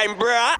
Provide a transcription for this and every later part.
time, bruh.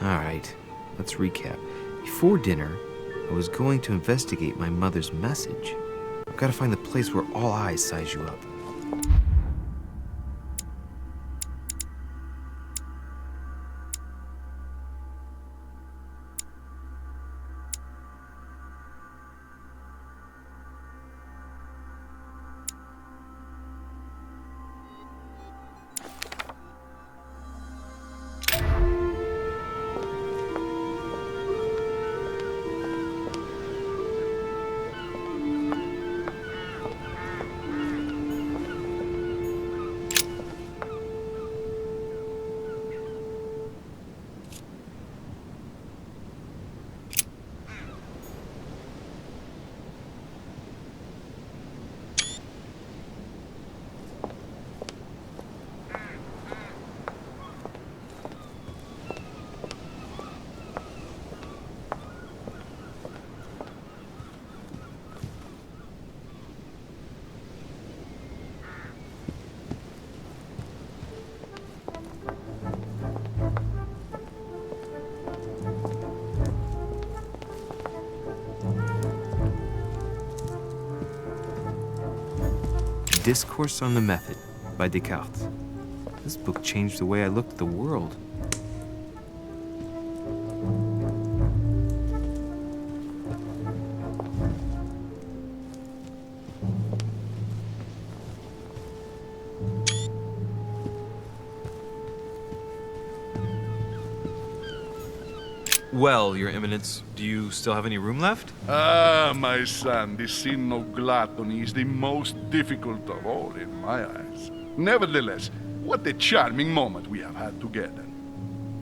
Alright, let's recap. Before dinner, I was going to investigate my mother's message. I've got to find the place where all eyes size you up. Discourse on the Method by Descartes. This book changed the way I looked at the world. Well, Your Eminence, do you still have any room left? Ah, my son, the sin of gluttony is the most difficult of all in my eyes. Nevertheless, what a charming moment we have had together.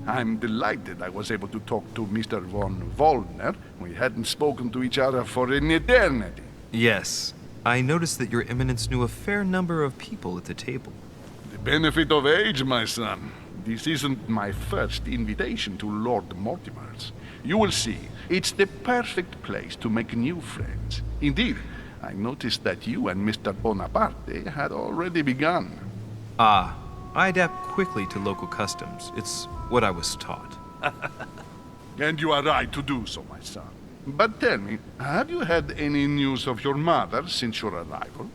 I'm delighted I was able to talk to Mr. von Waldner. We hadn't spoken to each other for an eternity. Yes. I noticed that Your Eminence knew a fair number of people at the table. The benefit of age, my son. This isn't my first invitation to Lord Mortimer's. You will see, it's the perfect place to make new friends. Indeed, I noticed that you and Mr. Bonaparte had already begun. Ah, I adapt quickly to local customs. It's what I was taught. And you are right to do so, my son. But tell me, have you had any news of your mother since your arrival?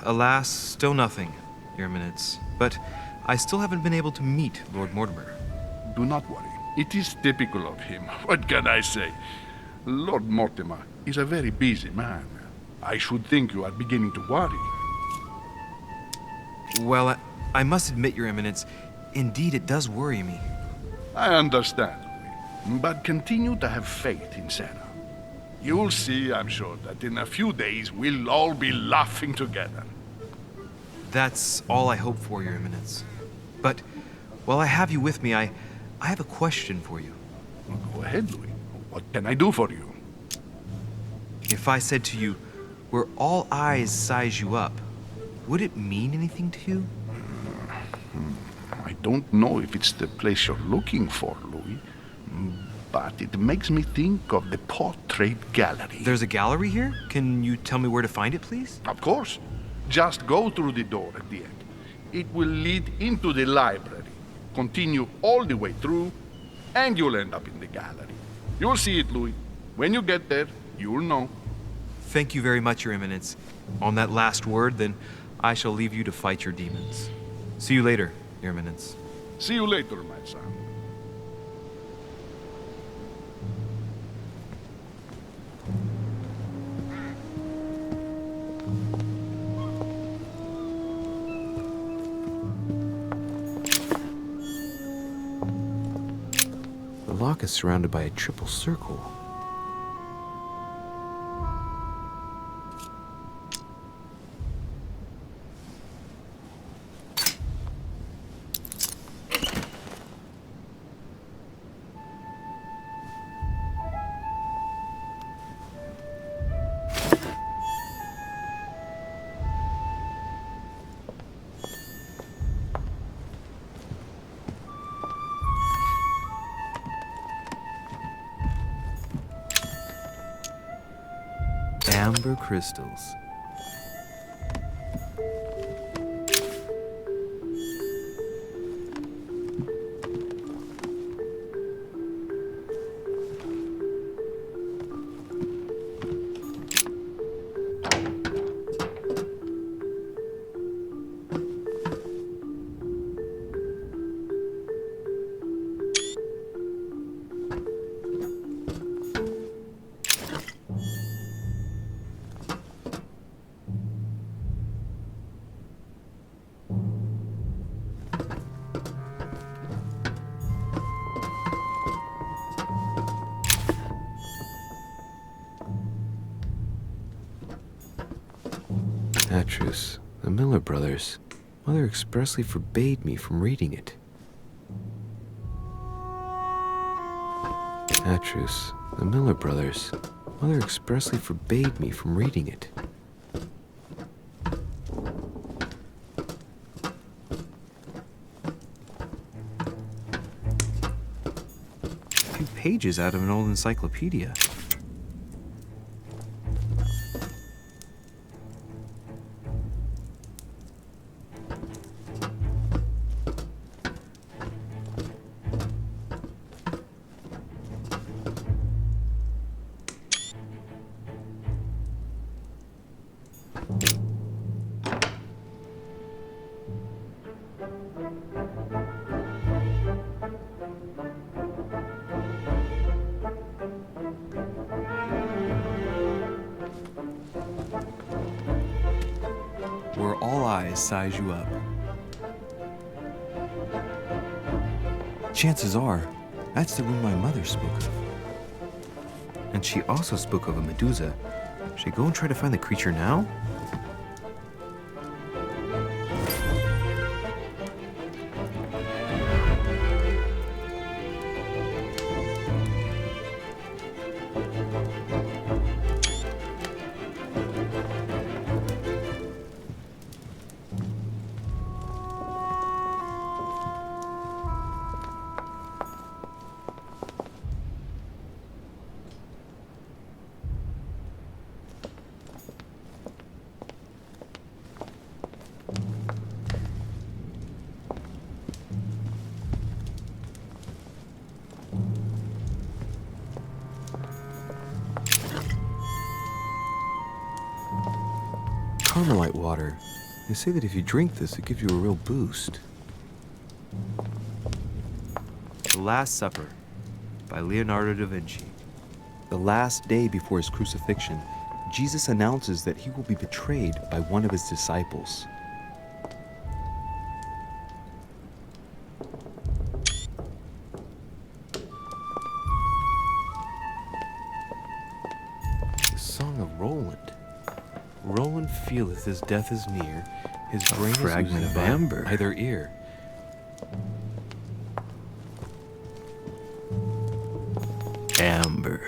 Alas, still nothing, Your Eminence. But I still haven't been able to meet Lord Mortimer. Do not worry. It is typical of him. What can I say? Lord Mortimer is a very busy man. I should think you are beginning to worry. Well, I must admit, Your Eminence, indeed it does worry me. I understand, Louis. But continue to have faith in Sarah. You'll see, I'm sure, that in a few days we'll all be laughing together. That's all I hope for, Your Eminence. But while I have you with me, I have a question for you. Well, go ahead, Louis. What can I do for you? If I said to you, where all eyes size you up, would it mean anything to you? I don't know if it's the place you're looking for, Louis, but it makes me think of the Portrait Gallery. There's a gallery here? Can you tell me where to find it, please? Of course. Just go through the door at the end. It will lead into the library. Continue all the way through, and you'll end up in the gallery. You'll see it, Louis. When you get there, you'll know. Thank you very much, Your Eminence. On that last word, then, I shall leave you to fight your demons. See you later, Your Eminence. See you later, my son. rock is surrounded by a triple circle. Amber crystals. Atrus, the Miller brothers. Mother expressly forbade me from reading it. Atrus, the Miller brothers. Mother expressly forbade me from reading it. A few pages out of an old encyclopedia. Where all eyes size you up. Chances are, that's the room my mother spoke of. And she also spoke of a Medusa. Should I go and try to find the creature now? Carmelite water. They say that if you drink this, it gives you a real boost. The Last Supper by Leonardo da Vinci. The last day before his crucifixion, Jesus announces that he will be betrayed by one of his disciples. The Song of Roland. Roland feeleth his death is near, his brain is fragment of amber. Either ear. Amber.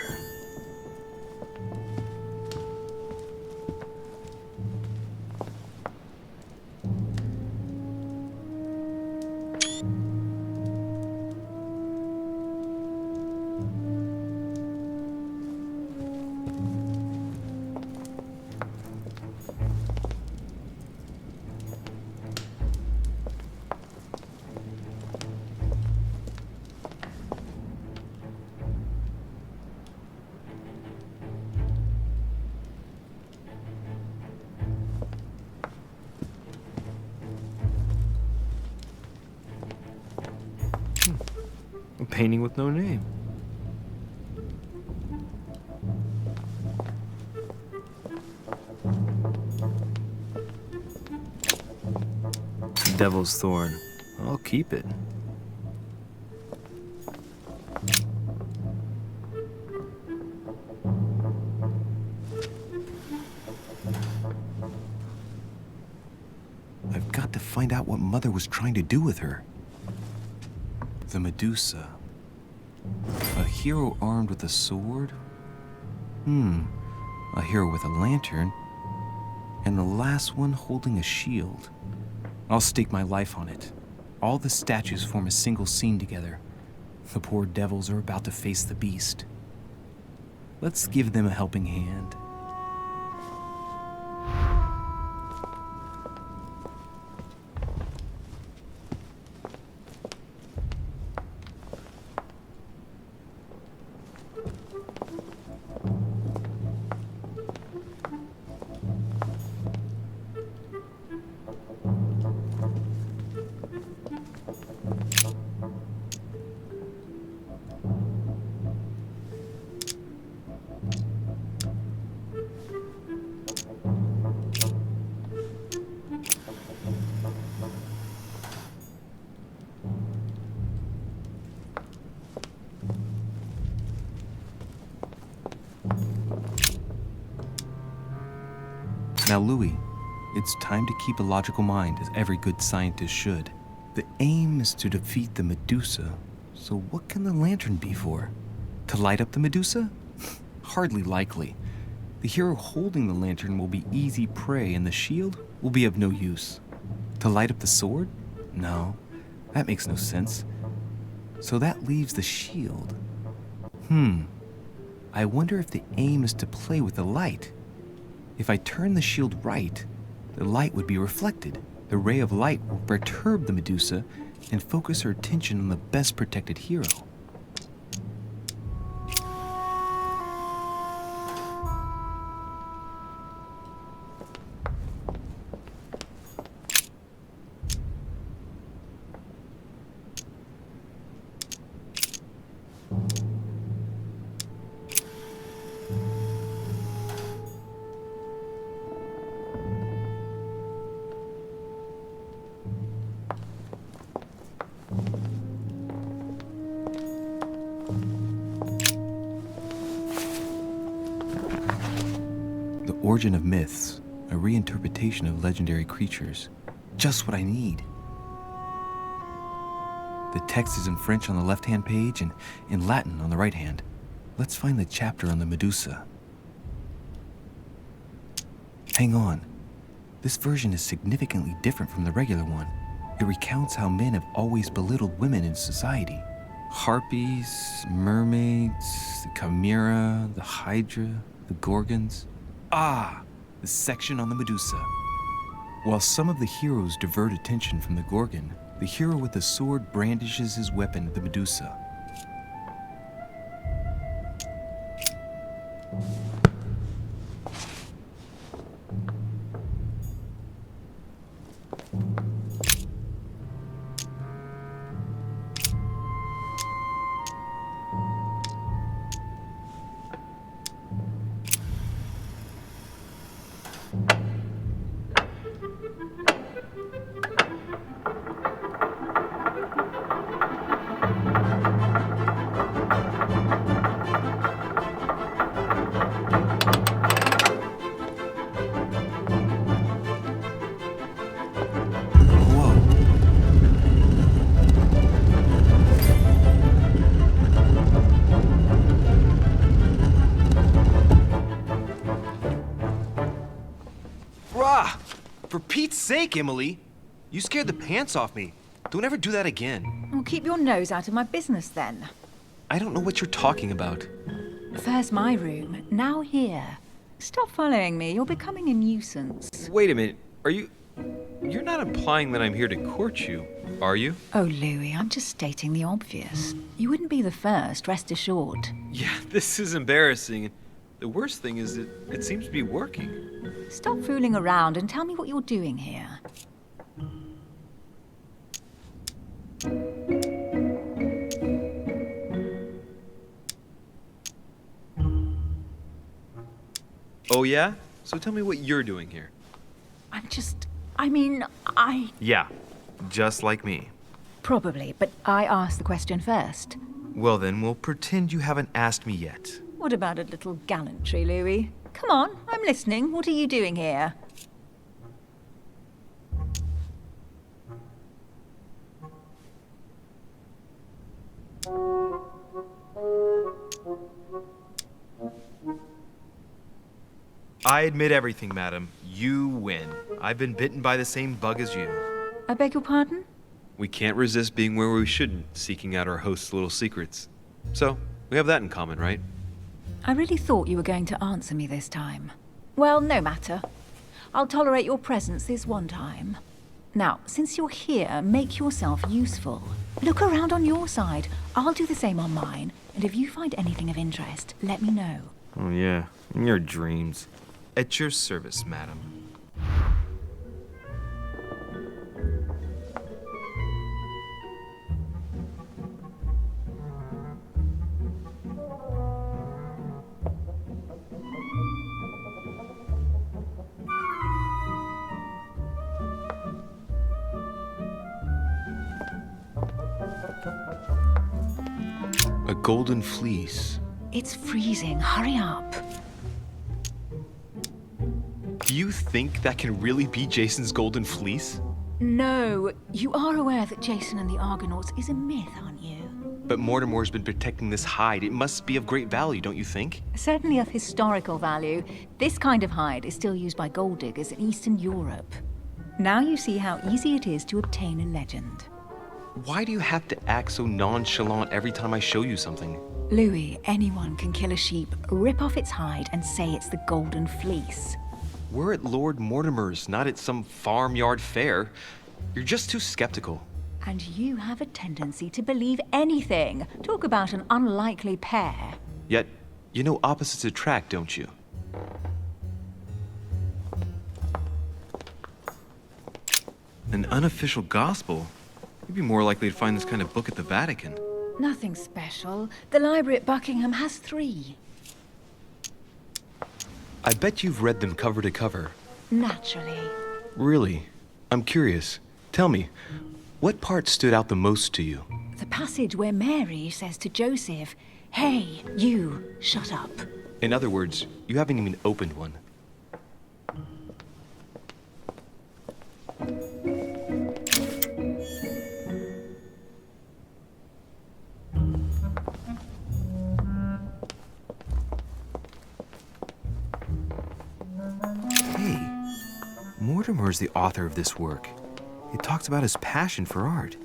A painting with no name. Devil's Thorn. I'll keep it. find out what Mother was trying to do with her. The Medusa. A hero armed with a sword? A hero with a lantern. And the last one holding a shield. I'll stake my life on it. All the statues form a single scene together. The poor devils are about to face the beast. Let's give them a helping hand. Now, Louis, it's time to keep a logical mind, as every good scientist should. The aim is to defeat the Medusa, so what can the lantern be for? To light up the Medusa? Hardly likely. The hero holding the lantern will be easy prey, and the shield will be of no use. To light up the sword? No, that makes no sense. So that leaves the shield. I wonder if the aim is to play with the light. If I turn the shield right, the light would be reflected. The ray of light will perturb the Medusa and focus her attention on the best protected hero. Origin of myths, a reinterpretation of legendary creatures. Just what I need. The text is in French on the left-hand page and in Latin on the right hand. Let's find the chapter on the Medusa. Hang on. This version is significantly different from the regular one. It recounts how men have always belittled women in society. Harpies, mermaids, the chimera, the hydra, the gorgons. The section on the Medusa. While some of the heroes divert attention from the Gorgon, the hero with the sword brandishes his weapon at the Medusa. For Pete's sake, Emily! You scared the pants off me. Don't ever do that again. Well, keep your nose out of my business then. I don't know what you're talking about. First my room, now here. Stop following me, you're becoming a nuisance. Wait a minute, You're not implying that I'm here to court you, are you? Oh, Louis, I'm just stating the obvious. You wouldn't be the first, rest assured. Yeah, this is embarrassing. The worst thing is it seems to be working. Stop fooling around and tell me what you're doing here. Oh yeah? So tell me what you're doing here. Yeah, just like me. Probably, but I asked the question first. Well then, we'll pretend you haven't asked me yet. What about a little gallantry, Louis? Come on, I'm listening. What are you doing here? I admit everything, madam. You win. I've been bitten by the same bug as you. I beg your pardon? We can't resist being where we shouldn't, seeking out our host's little secrets. So, we have that in common, right? I really thought you were going to answer me this time. Well, no matter. I'll tolerate your presence this one time. Now, since you're here, make yourself useful. Look around on your side. I'll do the same on mine. And if you find anything of interest, let me know. Oh, yeah. In your dreams. At your service, madam. A golden fleece. It's freezing. Hurry up. Do you think that can really be Jason's golden fleece? No, you are aware that Jason and the Argonauts is a myth, aren't you? But Mortimer's been protecting this hide. It must be of great value, don't you think? Certainly of historical value. This kind of hide is still used by gold diggers in Eastern Europe. Now you see how easy it is to obtain a legend. Why do you have to act so nonchalant every time I show you something? Louis, anyone can kill a sheep, rip off its hide, and say it's the Golden Fleece. We're at Lord Mortimer's, not at some farmyard fair. You're just too skeptical. And you have a tendency to believe anything. Talk about an unlikely pair. Yet, you know opposites attract, don't you? An unofficial gospel? You'd be more likely to find this kind of book at the Vatican. Nothing special. The library at Buckingham has 3. I bet you've read them cover to cover. Naturally. Really? I'm curious. Tell me, what part stood out the most to you? The passage where Mary says to Joseph, "Hey, you, shut up." In other words, you haven't even opened one. Hey, Mortimer is the author of this work. It talks about his passion for art.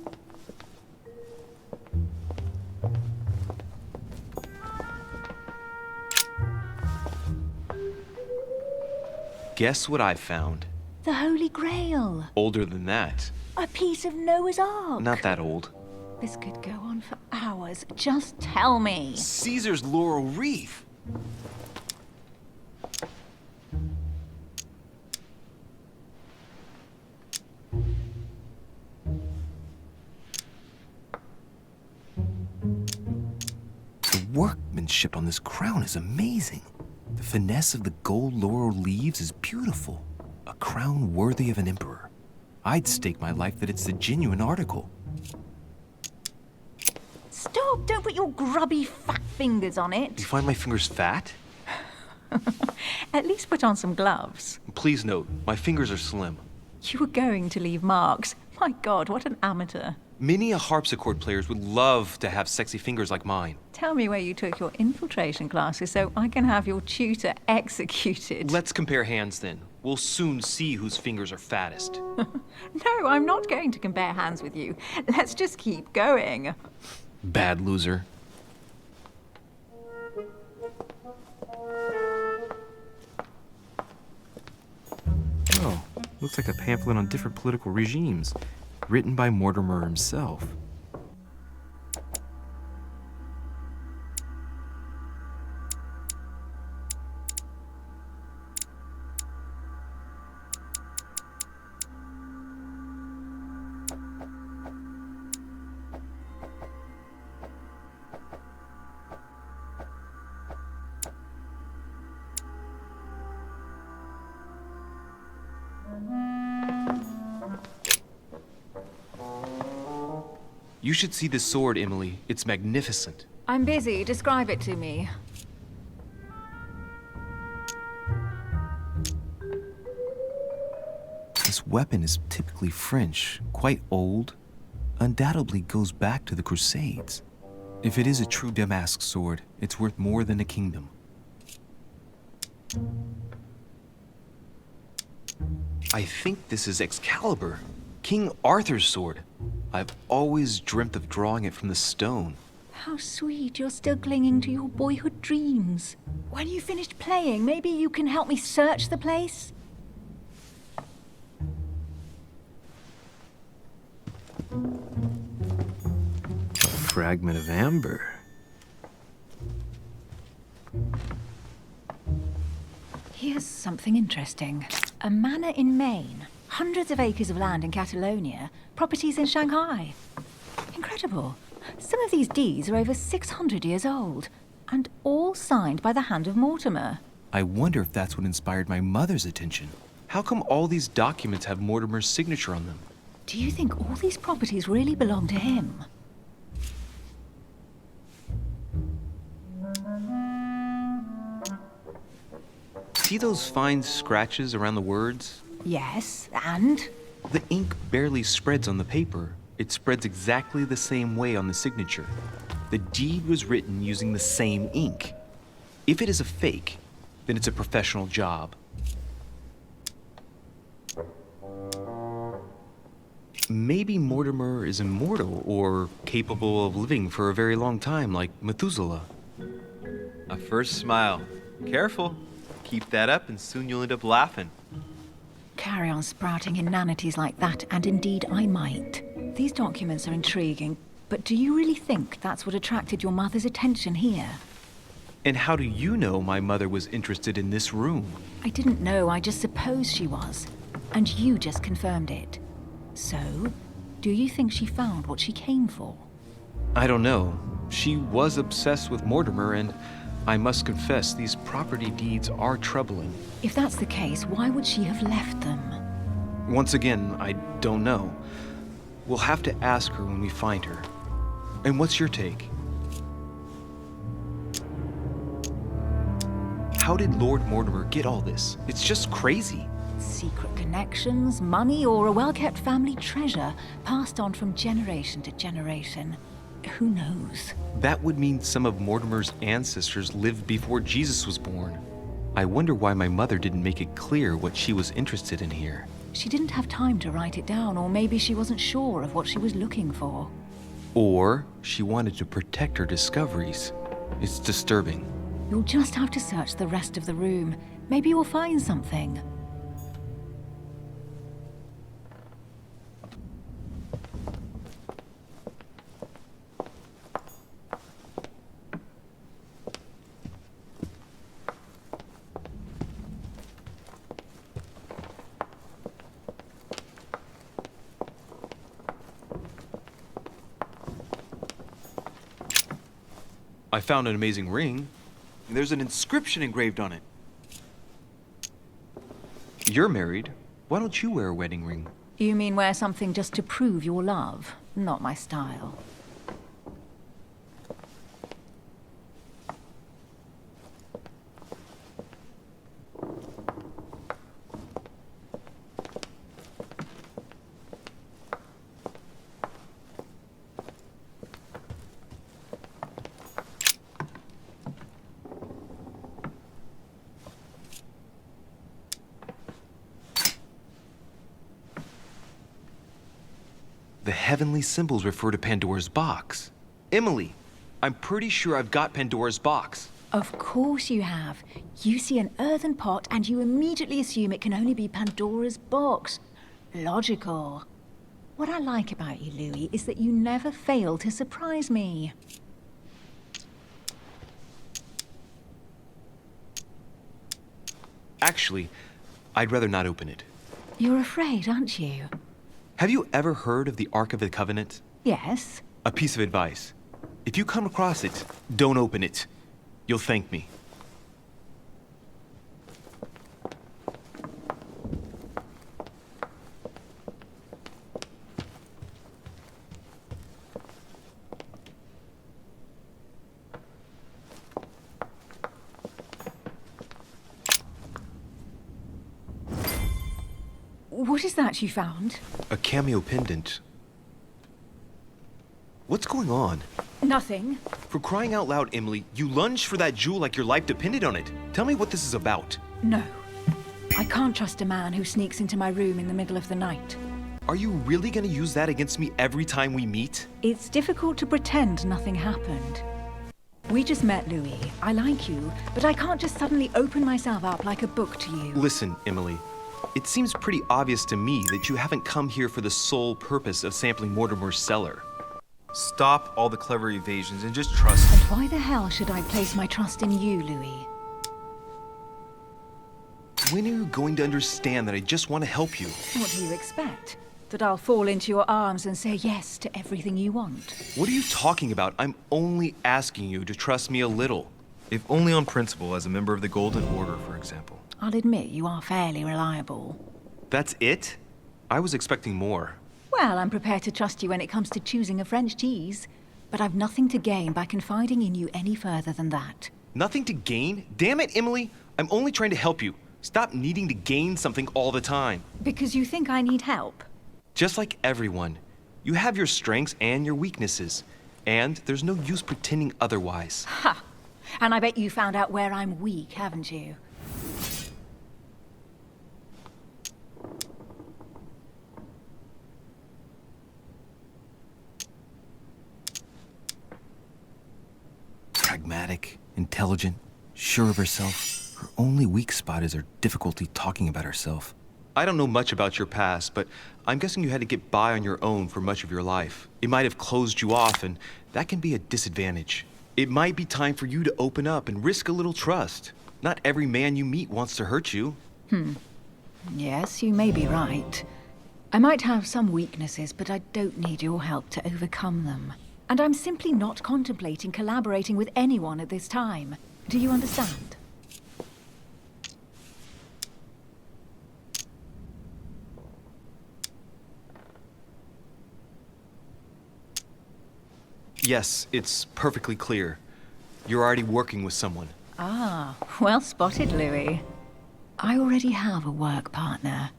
Guess what I found? The Holy Grail. Older than that. A piece of Noah's Ark. Not that old. This could go on for hours. Just tell me. Caesar's laurel wreath. The workmanship on this crown is amazing. The finesse of the gold laurel leaves is beautiful. A crown worthy of an emperor. I'd stake my life that it's the genuine article. Stop! Don't put your grubby fat fingers on Do you it. find my fingers fat? At least put on some gloves. Please note, my fingers are slim. You were going to leave marks. My God, what an amateur. Many a harpsichord players would love to have sexy fingers like mine. Tell me where you took your infiltration classes so I can have your tutor executed. Let's compare hands then. We'll soon see whose fingers are fattest. No, I'm not going to compare hands with you. Let's just keep going. Bad loser. Oh, looks like a pamphlet on different political regimes, written by Mortimer himself. You should see this sword, Emily. It's magnificent. I'm busy. Describe it to me. This weapon is typically French, quite old, undoubtedly goes back to the Crusades. If it is a true Damask sword, it's worth more than a kingdom. I think this is Excalibur, King Arthur's sword. I've always dreamt of drawing it from the stone. How sweet, you're still clinging to your boyhood dreams. When you finished playing, maybe you can help me search the place? A fragment of amber. Here's something interesting. A manor in Maine, hundreds of acres of land in Catalonia, properties in Shanghai. Incredible. Some of these deeds are over 600 years old, and all signed by the hand of Mortimer. I wonder if that's what inspired my mother's attention. How come all these documents have Mortimer's signature on them? Do you think all these properties really belong to him? See those fine scratches around the words? Yes, and? The ink barely spreads on the paper. It spreads exactly the same way on the signature. The deed was written using the same ink. If it is a fake, then it's a professional job. Maybe Mortimer is immortal or capable of living for a very long time, like Methuselah. A first smile. Careful. Keep that up and soon you'll end up laughing. Carry on sprouting inanities like that, and indeed I might. These documents are intriguing, but do you really think that's what attracted your mother's attention here? And how do you know my mother was interested in this room? I didn't know, I just supposed she was. And you just confirmed it. So, do you think she found what she came for? I don't know. She was obsessed with Mortimer, and I must confess these property deeds are troubling. If that's the case, why would she have left them? Once again, I don't know. We'll have to ask her when we find her. And what's your take? How did Lord Mortimer get all this? It's just crazy. Secret connections, money, or a well-kept family treasure passed on from generation to generation. Who knows? That would mean some of Mortimer's ancestors lived before Jesus was born. I wonder why my mother didn't make it clear what she was interested in here. She didn't have time to write it down, or maybe she wasn't sure of what she was looking for. Or she wanted to protect her discoveries. It's disturbing. You'll just have to search the rest of the room. Maybe you'll find something. I found an amazing ring. There's an inscription engraved on it. You're married. Why don't you wear a wedding ring? You mean wear something just to prove your love? Not my style. The heavenly symbols refer to Pandora's box. Emily, I'm pretty sure I've got Pandora's box. Of course you have. You see an earthen pot and you immediately assume it can only be Pandora's box. Logical. What I like about you, Louis, is that you never fail to surprise me. Actually, I'd rather not open it. You're afraid, aren't you? Have you ever heard of the Ark of the Covenant? Yes. A piece of advice. If you come across it, don't open it. You'll thank me. What is that you found? A cameo pendant. What's going on? Nothing. For crying out loud, Emily, you lunged for that jewel like your life depended on it. Tell me what this is about. No. I can't trust a man who sneaks into my room in the middle of the night. Are you really gonna use that against me every time we meet? It's difficult to pretend nothing happened. We just met, Louis. I like you, but I can't just suddenly open myself up like a book to you. Listen, Emily. It seems pretty obvious to me that you haven't come here for the sole purpose of sampling Mortimer's cellar. Stop all the clever evasions and just trust me. And why the hell should I place my trust in you, Louis? When are you going to understand that I just want to help you? What do you expect? That I'll fall into your arms and say yes to everything you want? What are you talking about? I'm only asking you to trust me a little. If only on principle, as a member of the Golden Order, for example. I'll admit you are fairly reliable. That's it? I was expecting more. Well, I'm prepared to trust you when it comes to choosing a French cheese. But I've nothing to gain by confiding in you any further than that. Nothing to gain? Damn it, Emily! I'm only trying to help you. Stop needing to gain something all the time. Because you think I need help? Just like everyone, you have your strengths and your weaknesses. And there's no use pretending otherwise. Ha! And I bet you found out where I'm weak, haven't you? Pragmatic, intelligent, sure of herself. Her only weak spot is her difficulty talking about herself. I don't know much about your past, but I'm guessing you had to get by on your own for much of your life. It might have closed you off, and that can be a disadvantage. It might be time for you to open up and risk a little trust. Not every man you meet wants to hurt you. Yes, you may be right. I might have some weaknesses, but I don't need your help to overcome them. And I'm simply not contemplating collaborating with anyone at this time. Do you understand? Yes, it's perfectly clear. You're already working with someone. Ah, well spotted, Louis. I already have a work partner.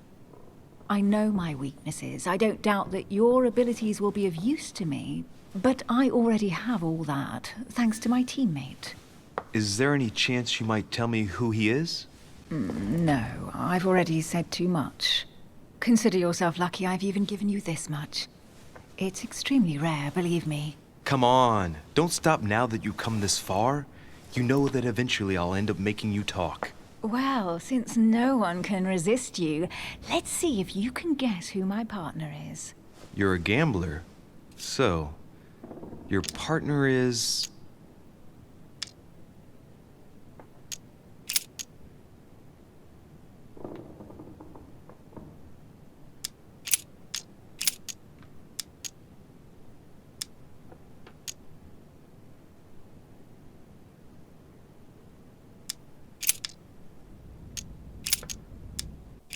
I know my weaknesses. I don't doubt that your abilities will be of use to me, but I already have all that, thanks to my teammate. Is there any chance you might tell me who he is? No, I've already said too much. Consider yourself lucky I've even given you this much. It's extremely rare, believe me. Come on, don't stop now that you've come this far. You know that eventually I'll end up making you talk. Well, since no one can resist you, let's see if you can guess who my partner is. You're a gambler. So, your partner is...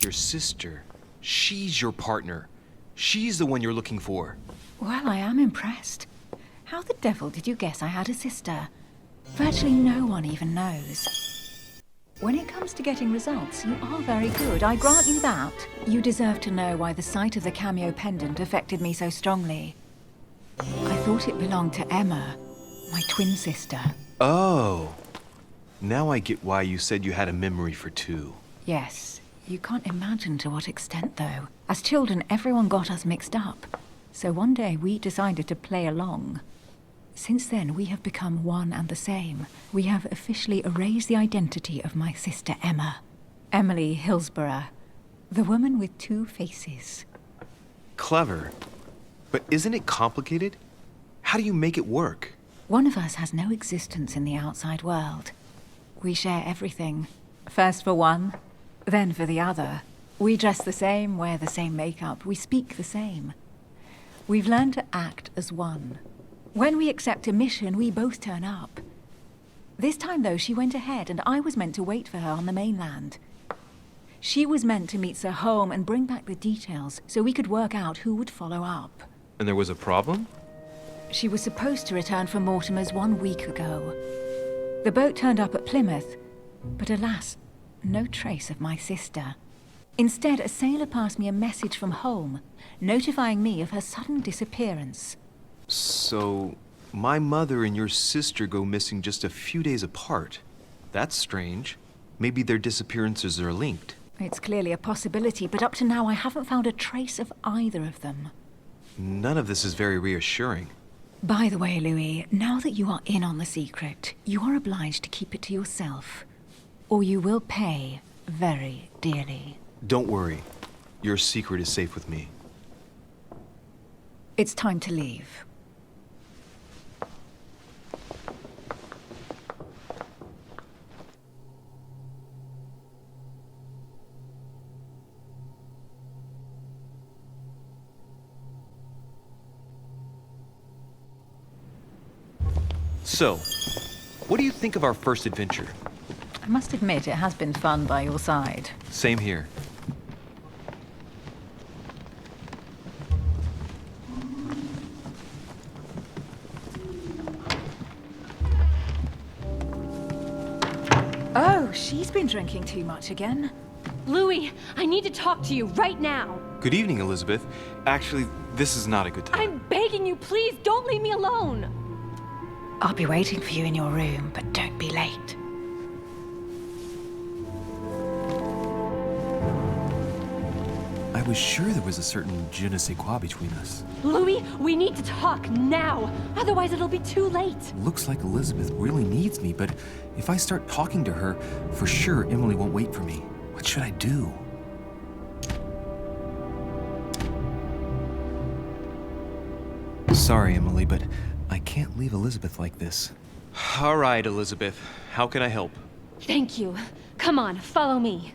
your sister. She's your partner. She's the one you're looking for. Well, I am impressed. How the devil did you guess I had a sister? Virtually no one even knows. When it comes to getting results, you are very good, I grant you that. You deserve to know why the sight of the cameo pendant affected me so strongly. I thought it belonged to Emma, my twin sister. Oh. Now I get why you said you had a memory for two. Yes. You can't imagine to what extent, though. As children, everyone got us mixed up. So one day we decided to play along. Since then, we have become one and the same. We have officially erased the identity of my sister Emma. Emily Hillsborough. The woman with two faces. Clever. But isn't it complicated? How do you make it work? One of us has no existence in the outside world. We share everything. First for one, then for the other. We dress the same, wear the same makeup, we speak the same. We've learned to act as one. When we accept a mission, we both turn up. This time, though, she went ahead, and I was meant to wait for her on the mainland. She was meant to meet Sir Home and bring back the details so we could work out who would follow up. And there was a problem? She was supposed to return from Mortimer's 1 week ago. The boat turned up at Plymouth, but alas, no trace of my sister. Instead, a sailor passed me a message from home, notifying me of her sudden disappearance. So, my mother and your sister go missing just a few days apart. That's strange. Maybe their disappearances are linked. It's clearly a possibility, but up to now I haven't found a trace of either of them. None of this is very reassuring. By the way, Louis, now that you are in on the secret, you are obliged to keep it to yourself, or you will pay very dearly. Don't worry. Your secret is safe with me. It's time to leave. So, what do you think of our first adventure? I must admit, it has been fun by your side. Same here. Oh, she's been drinking too much again. Louis, I need to talk to you right now. Good evening, Elizabeth. Actually, this is not a good time. I'm begging you, please don't leave me alone. I'll be waiting for you in your room, but don't be late. I was sure there was a certain je ne sais quoi between us. Louis, we need to talk now. Otherwise, it'll be too late. Looks like Elizabeth really needs me, but if I start talking to her, for sure Emily won't wait for me. What should I do? Sorry, Emily, but I can't leave Elizabeth like this. All right, Elizabeth. How can I help? Thank you. Come on, follow me.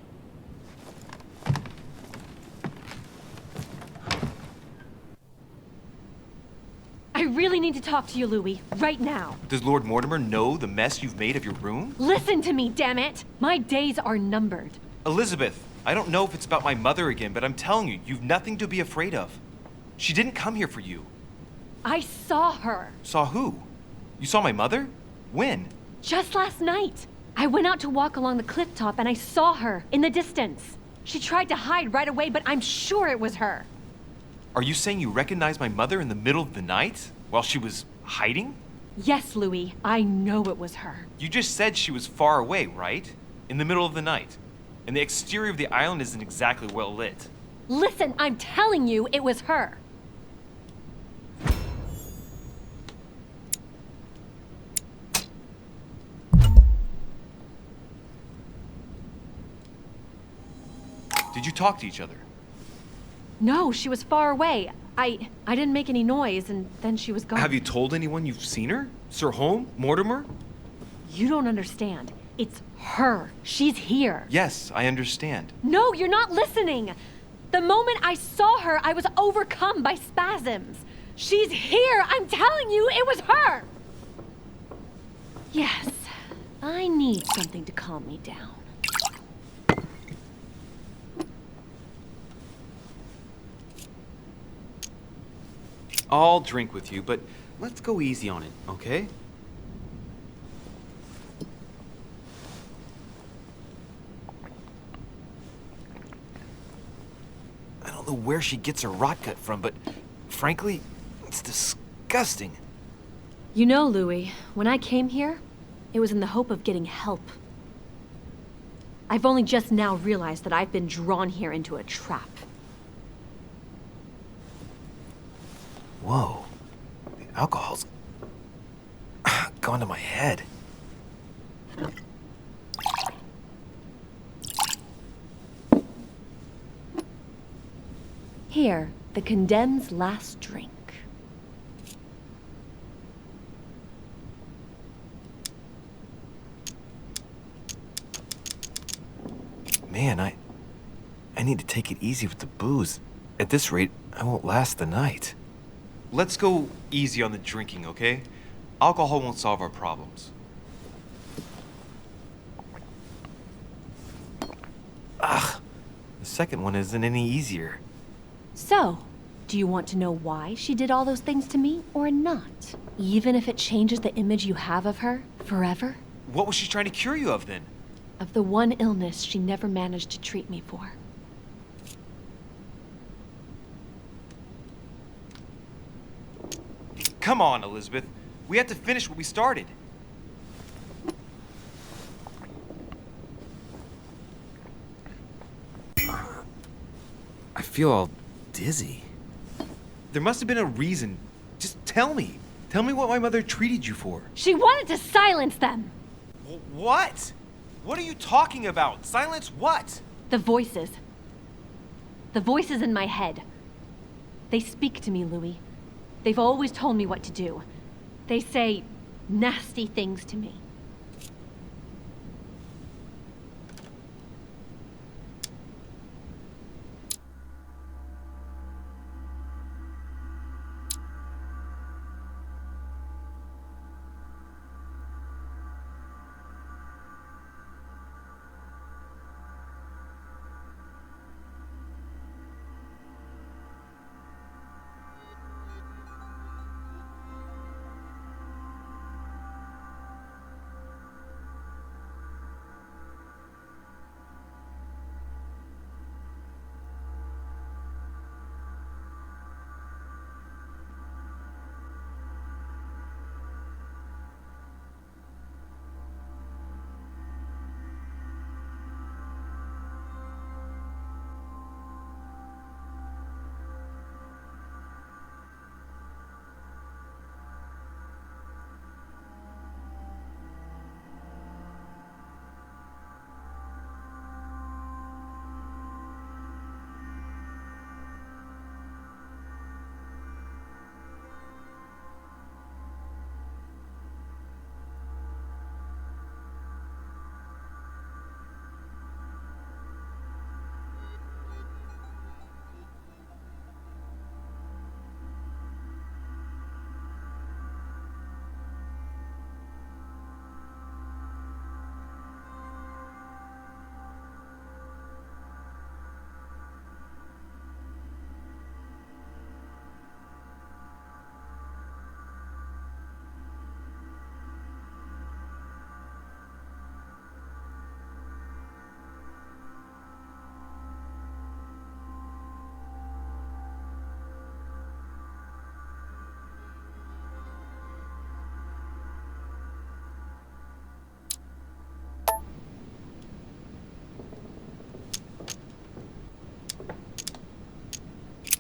I really need to talk to you, Louis, right now. Does Lord Mortimer know the mess you've made of your room? Listen to me, damn it! My days are numbered. Elizabeth, I don't know if it's about my mother again, but I'm telling you, you've nothing to be afraid of. She didn't come here for you. I saw her. Saw who? You saw my mother? When? Just last night. I went out to walk along the cliff top and I saw her in the distance. She tried to hide right away, but I'm sure it was her. Are you saying you recognized my mother in the middle of the night while she was hiding? Yes, Louis, I know it was her. You just said she was far away, right? In the middle of the night. And the exterior of the island isn't exactly well lit. Listen, I'm telling you it was her. Did you talk to each other? No, she was far away. I didn't make any noise, and then she was gone. Have you told anyone you've seen her? Sir Holm? Mortimer? You don't understand. It's her. She's here. Yes, I understand. No, you're not listening. The moment I saw her, I was overcome by spasms. She's here. I'm telling you, it was her. Yes, I need something to calm me down. I'll drink with you, but let's go easy on it, okay? I don't know where she gets her rot gut from, but frankly, it's disgusting. You know, Louis, when I came here, it was in the hope of getting help. I've only just now realized that I've been drawn here into a trap. Whoa. The alcohol's gone to my head. Here, the condemned's last drink. Man, I need to take it easy with the booze. At this rate, I won't last the night. Let's go easy on the drinking, okay? Alcohol won't solve our problems. Ugh, the second one isn't any easier. So, do you want to know why she did all those things to me or not? Even if it changes the image you have of her forever? What was she trying to cure you of then? Of the one illness she never managed to treat me for. Come on, Elizabeth. We have to finish what we started. I feel all dizzy. There must have been a reason. Just tell me. Tell me what my mother treated you for. She wanted to silence them. What? What are you talking about? Silence what? The voices. The voices in my head. They speak to me, Louis. They've always told me what to do. They say nasty things to me.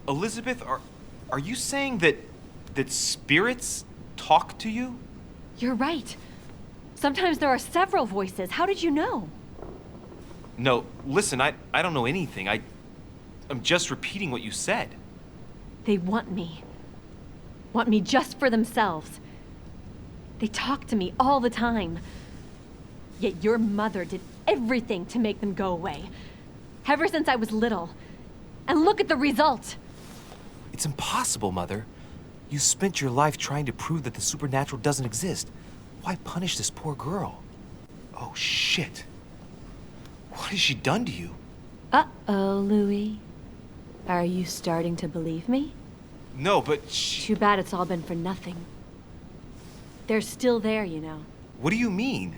Elizabeth, are you saying that spirits talk to you? You're right. Sometimes there are several voices. How did you know? No, listen, I don't know anything. I'm just repeating what you said. They want me. Want me just for themselves. They talk to me all the time. Yet your mother did everything to make them go away. Ever since I was little. And look at the result. It's impossible, Mother. You spent your life trying to prove that the supernatural doesn't exist. Why punish this poor girl? Oh, shit. What has she done to you? Uh-oh, Louis. Are you starting to believe me? No, but Too bad it's all been for nothing. They're still there, you know. What do you mean?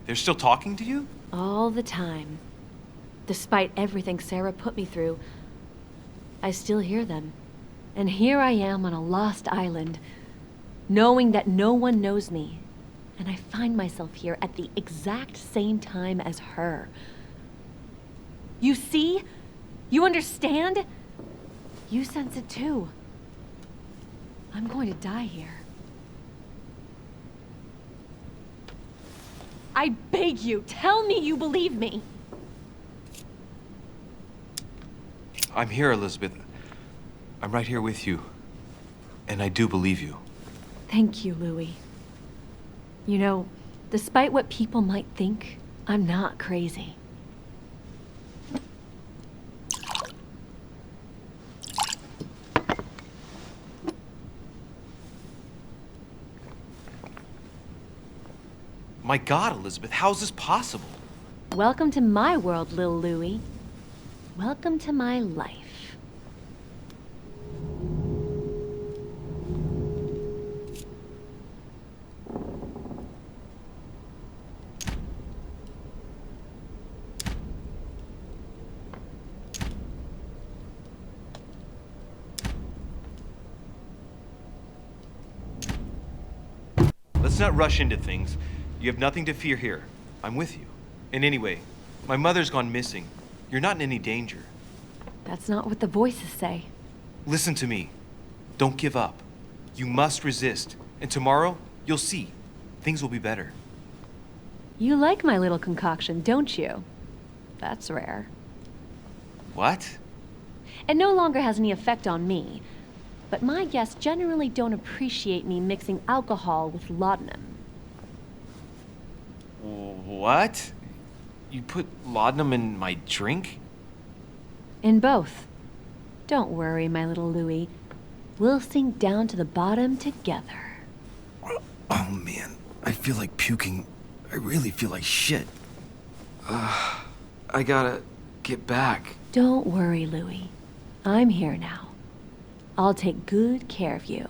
They're still talking to you? All the time. Despite everything Sarah put me through, I still hear them. And here I am on a lost island, knowing that no one knows me. And I find myself here at the exact same time as her. You see? You understand? You sense it too. I'm going to die here. I beg you, tell me you believe me. I'm here, Elizabeth. I'm right here with you. And I do believe you. Thank you, Louis. You know, despite what people might think, I'm not crazy. My God, Elizabeth, how's this possible? Welcome to my world, Lil Louis. Welcome to my life. Let's not rush into things. You have nothing to fear here. I'm with you. And anyway, my mother's gone missing. You're not in any danger. That's not what the voices say. Listen to me. Don't give up. You must resist. And tomorrow, you'll see. Things will be better. You like my little concoction, don't you? That's rare. What? It no longer has any effect on me, but my guests generally don't appreciate me mixing alcohol with laudanum. What? You put laudanum in my drink? In both. Don't worry, my little Louis. We'll sink down to the bottom together. Oh man, I feel like puking. I really feel like shit. I gotta get back. Don't worry, Louis. I'm here now. I'll take good care of you.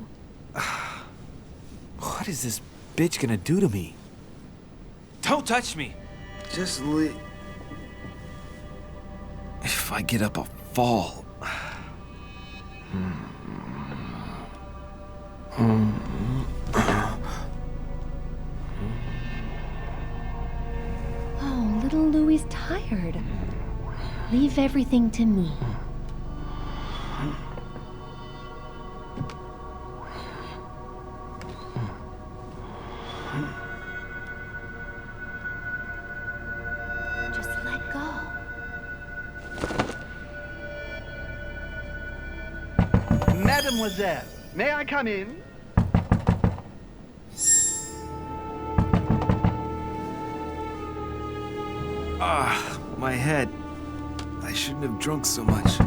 What is this bitch gonna do to me? Don't touch me! Just If I get up, I'll fall. Oh, little Louie's tired. Leave everything to me. Just let go. Mademoiselle, may I come in? My head. I shouldn't have drunk so much.